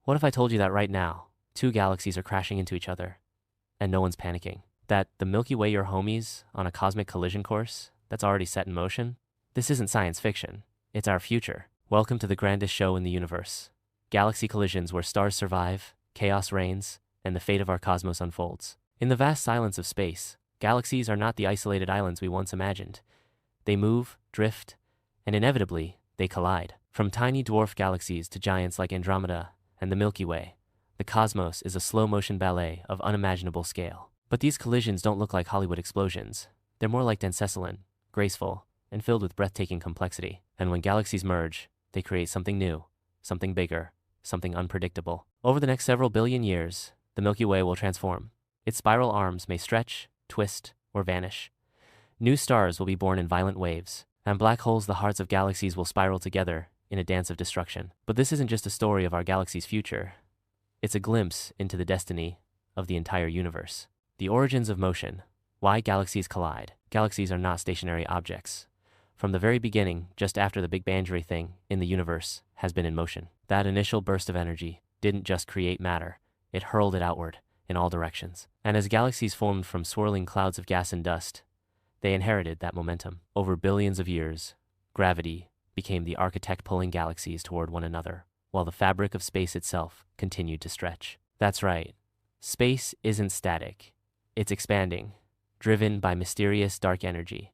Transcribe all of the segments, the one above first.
What if I told you that right now, two galaxies are crashing into each other, and no one's panicking? That the Milky Way, your homies, on a cosmic collision course that's already set in motion? This isn't science fiction. It's our future. Welcome to the grandest show in the universe. Galaxy collisions where stars survive, chaos reigns, and the fate of our cosmos unfolds. In the vast silence of space, galaxies are not the isolated islands we once imagined. They move, drift, and inevitably, they collide. From tiny dwarf galaxies to giants like Andromeda and the Milky Way, the cosmos is a slow-motion ballet of unimaginable scale. But these collisions don't look like Hollywood explosions. They're more like Densesilin, graceful, and filled with breathtaking complexity. And when galaxies merge, they create something new, something bigger, something unpredictable. Over the next several billion years, the Milky Way will transform. Its spiral arms may stretch, twist, or vanish. New stars will be born in violent waves, and black holes, the hearts of galaxies, will spiral together in a dance of destruction. But this isn't just a story of our galaxy's future. It's a glimpse into the destiny of the entire universe. The origins of motion. Why galaxies collide. Galaxies are not stationary objects. From the very beginning, just after the Big Bang, everything in the universe has been in motion. That initial burst of energy didn't just create matter, it hurled it outward in all directions. And as galaxies formed from swirling clouds of gas and dust, they inherited that momentum. Over billions of years, gravity became the architect pulling galaxies toward one another, while the fabric of space itself continued to stretch. That's right. Space isn't static. It's expanding, driven by mysterious dark energy.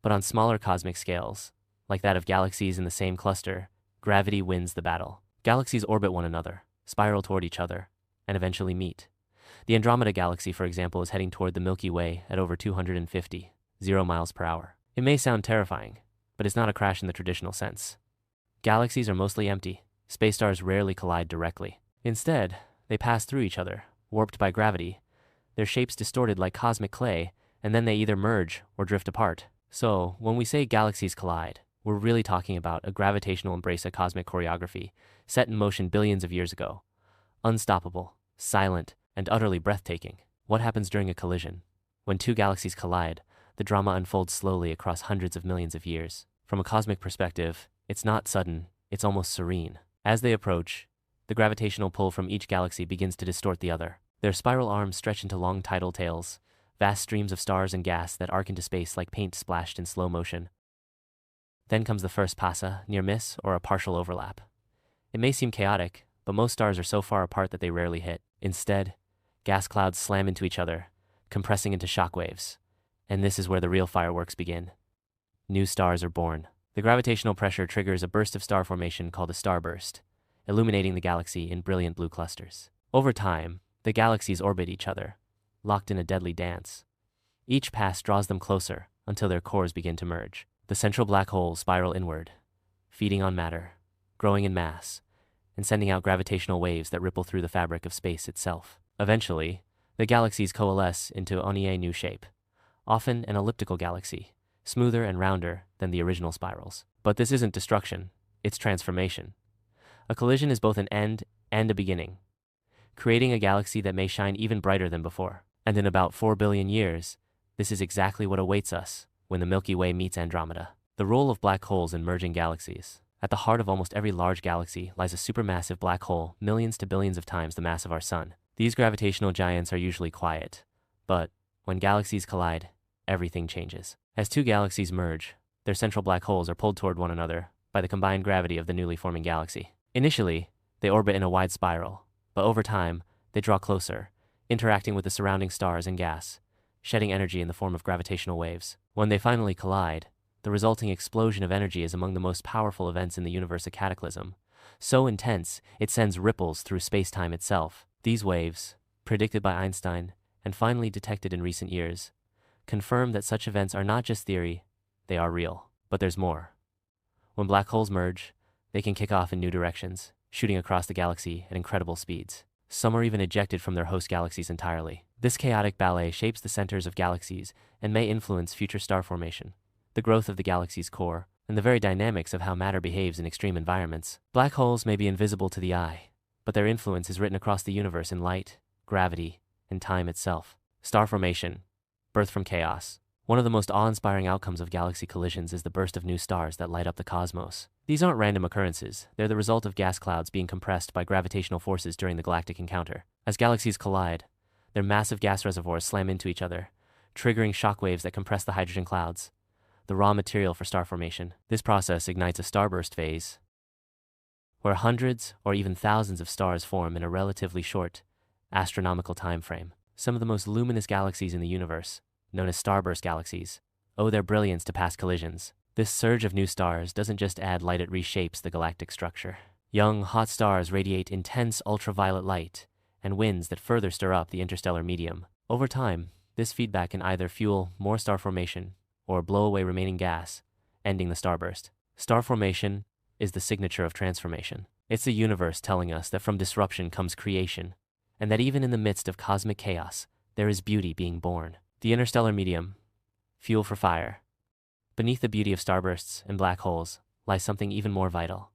But on smaller cosmic scales, like that of galaxies in the same cluster, gravity wins the battle. Galaxies orbit one another, spiral toward each other, and eventually meet. The Andromeda Galaxy, for example, is heading toward the Milky Way at over 250 miles per hour. It may sound terrifying, but it's not a crash in the traditional sense. Galaxies are mostly empty. Space stars rarely collide directly. Instead, they pass through each other, warped by gravity, their shapes distorted like cosmic clay, and then they either merge or drift apart. So, when we say galaxies collide, we're really talking about a gravitational embrace of cosmic choreography, set in motion billions of years ago. Unstoppable, silent, and utterly breathtaking. What happens during a collision? When two galaxies collide, the drama unfolds slowly across hundreds of millions of years. From a cosmic perspective, it's not sudden, it's almost serene. As they approach, the gravitational pull from each galaxy begins to distort the other. Their spiral arms stretch into long tidal tails, vast streams of stars and gas that arc into space like paint splashed in slow motion. Then comes the first passa, near miss, or a partial overlap. It may seem chaotic, but most stars are so far apart that they rarely hit. Instead, gas clouds slam into each other, compressing into shockwaves. And this is where the real fireworks begin. New stars are born. The gravitational pressure triggers a burst of star formation called a starburst, illuminating the galaxy in brilliant blue clusters. Over time, the galaxies orbit each other, locked in a deadly dance. Each pass draws them closer until their cores begin to merge. The central black holes spiral inward, feeding on matter, growing in mass, and sending out gravitational waves that ripple through the fabric of space itself. Eventually, the galaxies coalesce into a new shape, often an elliptical galaxy, smoother and rounder than the original spirals. But this isn't destruction, it's transformation. A collision is both an end and a beginning, creating a galaxy that may shine even brighter than before. And in about 4 billion years, this is exactly what awaits us when the Milky Way meets Andromeda. The role of black holes in merging galaxies. At the heart of almost every large galaxy lies a supermassive black hole, millions to billions of times the mass of our sun. These gravitational giants are usually quiet, but when galaxies collide, everything changes. As two galaxies merge, their central black holes are pulled toward one another by the combined gravity of the newly forming galaxy. Initially, they orbit in a wide spiral, but over time, they draw closer, interacting with the surrounding stars and gas, shedding energy in the form of gravitational waves. When they finally collide, the resulting explosion of energy is among the most powerful events in the universe, a cataclysm. So intense, it sends ripples through space-time itself. These waves, predicted by Einstein and finally detected in recent years, confirm that such events are not just theory, they are real. But there's more. When black holes merge, they can kick off in new directions, shooting across the galaxy at incredible speeds. Some are even ejected from their host galaxies entirely. This chaotic ballet shapes the centers of galaxies and may influence future star formation, the growth of the galaxy's core, and the very dynamics of how matter behaves in extreme environments. Black holes may be invisible to the eye, but their influence is written across the universe in light, gravity, and time itself. Star formation, birth from chaos. One of the most awe-inspiring outcomes of galaxy collisions is the burst of new stars that light up the cosmos. These aren't random occurrences, they're the result of gas clouds being compressed by gravitational forces during the galactic encounter. As galaxies collide, their massive gas reservoirs slam into each other, triggering shockwaves that compress the hydrogen clouds, the raw material for star formation. This process ignites a starburst phase, where hundreds or even thousands of stars form in a relatively short, astronomical time frame. Some of the most luminous galaxies in the universe, known as starburst galaxies, owe their brilliance to past collisions. This surge of new stars doesn't just add light, it reshapes the galactic structure. Young, hot stars radiate intense ultraviolet light and winds that further stir up the interstellar medium. Over time, this feedback can either fuel more star formation or blow away remaining gas, ending the starburst. Star formation is the signature of transformation. It's the universe telling us that from disruption comes creation, and that even in the midst of cosmic chaos, there is beauty being born. The interstellar medium, fuel for fire. Beneath the beauty of starbursts and black holes lies something even more vital.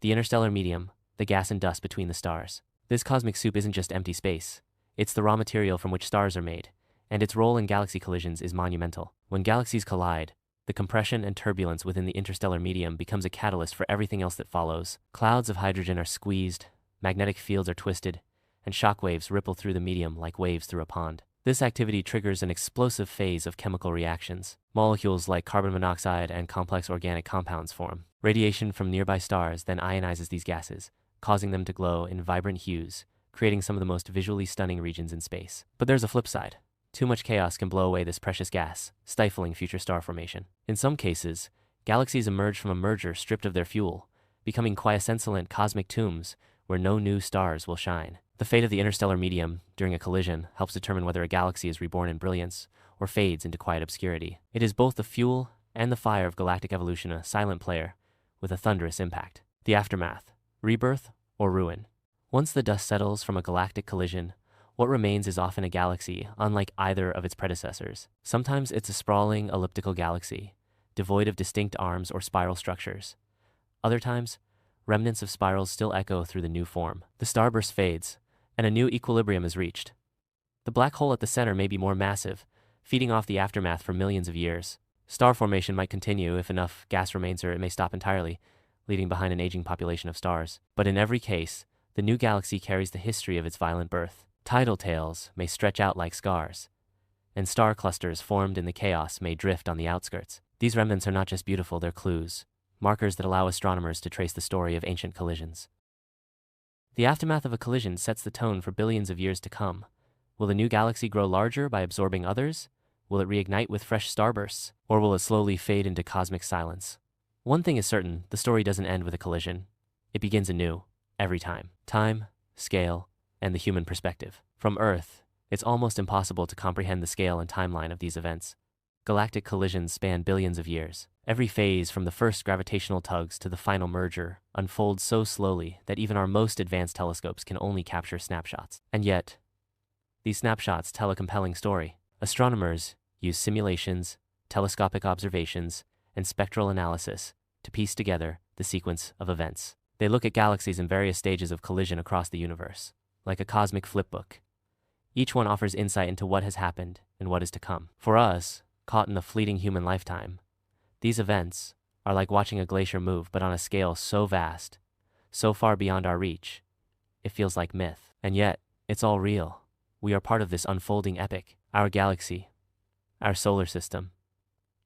The interstellar medium, the gas and dust between the stars. This cosmic soup isn't just empty space. It's the raw material from which stars are made, and its role in galaxy collisions is monumental. When galaxies collide, the compression and turbulence within the interstellar medium becomes a catalyst for everything else that follows. Clouds of hydrogen are squeezed, magnetic fields are twisted, and shockwaves ripple through the medium like waves through a pond. This activity triggers an explosive phase of chemical reactions. Molecules like carbon monoxide and complex organic compounds form. Radiation from nearby stars then ionizes these gases, causing them to glow in vibrant hues, creating some of the most visually stunning regions in space. But there's a flip side. Too much chaos can blow away this precious gas, stifling future star formation. In some cases, galaxies emerge from a merger stripped of their fuel, becoming quiescent cosmic tombs where no new stars will shine. The fate of the interstellar medium during a collision helps determine whether a galaxy is reborn in brilliance or fades into quiet obscurity. It is both the fuel and the fire of galactic evolution, a silent player with a thunderous impact. The aftermath, rebirth or ruin. Once the dust settles from a galactic collision, what remains is often a galaxy unlike either of its predecessors. Sometimes it's a sprawling elliptical galaxy, devoid of distinct arms or spiral structures. Other times, remnants of spirals still echo through the new form. The starburst fades, and a new equilibrium is reached. The black hole at the center may be more massive, feeding off the aftermath for millions of years. Star formation might continue if enough gas remains, or it may stop entirely, leaving behind an aging population of stars. But in every case, the new galaxy carries the history of its violent birth. Tidal tails may stretch out like scars, and star clusters formed in the chaos may drift on the outskirts. These remnants are not just beautiful, they're clues, markers that allow astronomers to trace the story of ancient collisions. The aftermath of a collision sets the tone for billions of years to come. Will the new galaxy grow larger by absorbing others? Will it reignite with fresh starbursts? Or will it slowly fade into cosmic silence? One thing is certain, the story doesn't end with a collision. It begins anew, every time. Time, scale, and the human perspective. From Earth, it's almost impossible to comprehend the scale and timeline of these events. Galactic collisions span billions of years. Every phase, from the first gravitational tugs to the final merger, unfolds so slowly that even our most advanced telescopes can only capture snapshots. And yet, these snapshots tell a compelling story. Astronomers use simulations, telescopic observations, and spectral analysis to piece together the sequence of events. They look at galaxies in various stages of collision across the universe, like a cosmic flipbook. Each one offers insight into what has happened and what is to come. For us, caught in the fleeting human lifetime, these events are like watching a glacier move, but on a scale so vast, so far beyond our reach, it feels like myth. And yet, it's all real. We are part of this unfolding epic. Our galaxy, our solar system,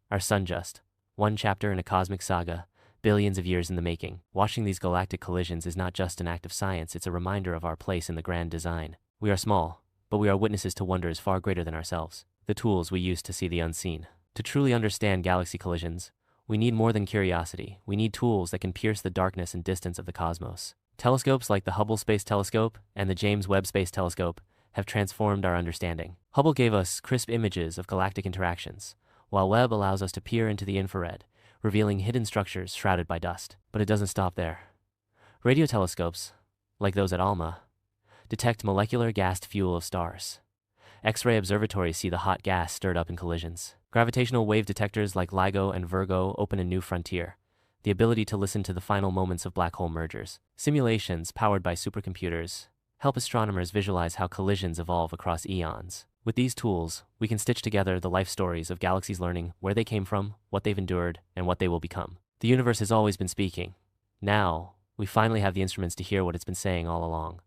our sun, just one chapter in a cosmic saga, billions of years in the making. Watching these galactic collisions is not just an act of science, it's a reminder of our place in the grand design. We are small, but we are witnesses to wonders far greater than ourselves. The tools we use to see the unseen. To truly understand galaxy collisions, we need more than curiosity. We need tools that can pierce the darkness and distance of the cosmos. Telescopes like the Hubble Space Telescope and the James Webb Space Telescope have transformed our understanding. Hubble gave us crisp images of galactic interactions, while Webb allows us to peer into the infrared, revealing hidden structures shrouded by dust. But it doesn't stop there. Radio telescopes, like those at ALMA, detect molecular gassed fuel of stars. X-ray observatories see the hot gas stirred up in collisions. Gravitational wave detectors like LIGO and Virgo open a new frontier, the ability to listen to the final moments of black hole mergers. Simulations powered by supercomputers help astronomers visualize how collisions evolve across eons. With these tools, we can stitch together the life stories of galaxies, learning where they came from, what they've endured, and what they will become. The universe has always been speaking, Now, we finally have the instruments to hear what it's been saying all along.